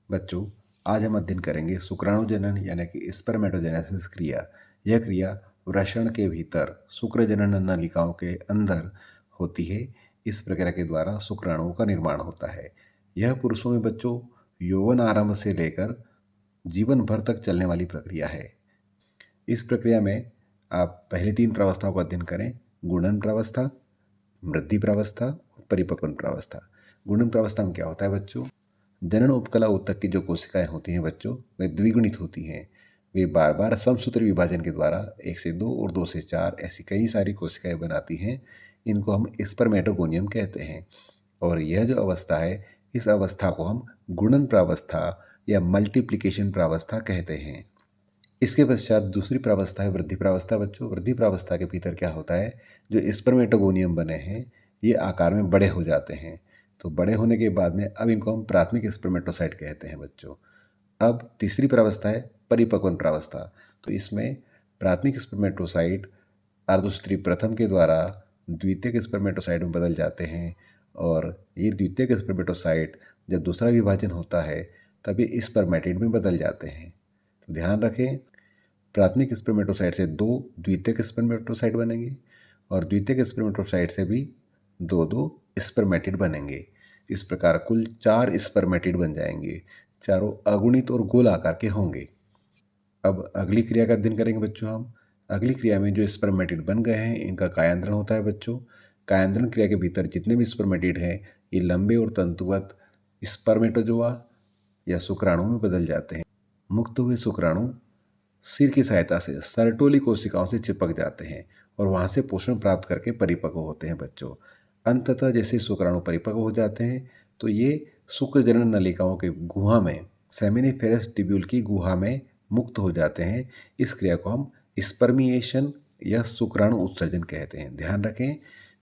बच्चों, आज हम अध्ययन करेंगे शुक्राणु जनन यानी कि स्पर्मेटोजेनेसिस क्रिया। यह क्रिया वृषण के भीतर शुक्र जनन नलिकाओं के अंदर होती है। इस प्रक्रिया के द्वारा शुक्राणुओं का निर्माण होता है। यह पुरुषों में बच्चों यौवन आरंभ से लेकर जीवन भर तक चलने वाली प्रक्रिया है। इस प्रक्रिया में आप पहले 3 प्रावस्थाओं का अध्ययन करें: गुणन प्रावस्था, वृद्धि प्रावस्था और परिपक्वन प्रावस्था। गुणन प्रावस्था में क्या होता है बच्चों? जनन उपकला ऊतक की जो कोशिकाएं होती हैं बच्चों, वे द्विगुणित होती हैं। वे बार बार समसूत्री विभाजन के द्वारा 1 से 2 और 2 से 4 ऐसी कई सारी कोशिकाएं बनाती हैं। इनको हम स्पर्मेटोगोनियम कहते हैं। और यह जो अवस्था है, इस अवस्था को हम गुणन प्रावस्था या मल्टीप्लिकेशन प्रावस्था कहते हैं। इसके पश्चात दूसरी प्रावस्था है वृद्धि प्रावस्था। बच्चों, वृद्धि प्रावस्था के भीतर क्या होता है? जो स्पर्मेटोगोनियम बने हैं ये आकार में बड़े हो जाते हैं। तो बड़े होने के बाद में अब इनको हम प्राथमिक स्पर्मेटोसाइट कहते हैं बच्चों। अब तीसरी प्रावस्था है परिपक्वन प्रावस्था। तो इसमें प्राथमिक स्पर्मेटोसाइट अर्धसूत्री प्रथम के द्वारा द्वितीयक स्पर्मेटोसाइट में बदल जाते हैं। और ये द्वितीयक स्पर्मेटोसाइट जब दूसरा विभाजन होता है तब ये स्पर्मेटिड में बदल जाते हैं। तो ध्यान रखें, प्राथमिक स्पर्मेटोसाइट से 2 द्वितीयक स्पर्मेटोसाइट बनेंगे और द्वितीयक स्पर्मेटोसाइट से भी 2 स्पर्मेटिड बनेंगे। इस प्रकार कुल 4 स्पर्मेटिड बन जाएंगे। चारों अगुणित और गोल आकार के होंगे। अब अगली क्रिया का अध्ययन करेंगे बच्चों हम। अगली क्रिया में जो स्पर्मेटिड बन गए हैं इनका कायांतरण होता है बच्चों। कायांतरण क्रिया के भीतर जितने भी स्पर्मेटिड हैं ये लंबे और तंतुवत स्पर्मेटोजोआ या शुक्राणु में बदल जाते हैं। मुक्त हुए शुक्राणु सिर की सहायता से सर्टोली कोशिकाओं से चिपक जाते हैं और वहाँ से पोषण प्राप्त करके परिपक्व होते हैं बच्चों। अंततः जैसे शुक्राणु परिपक्व हो जाते हैं तो ये शुक्र जनन नलिकाओं के गुहा में, सेमिनिफेरस ट्यूब्यूल की गुहा में मुक्त हो जाते हैं। इस क्रिया को हम स्पर्मिएशन या शुक्राणु उत्सर्जन कहते हैं। ध्यान रखें,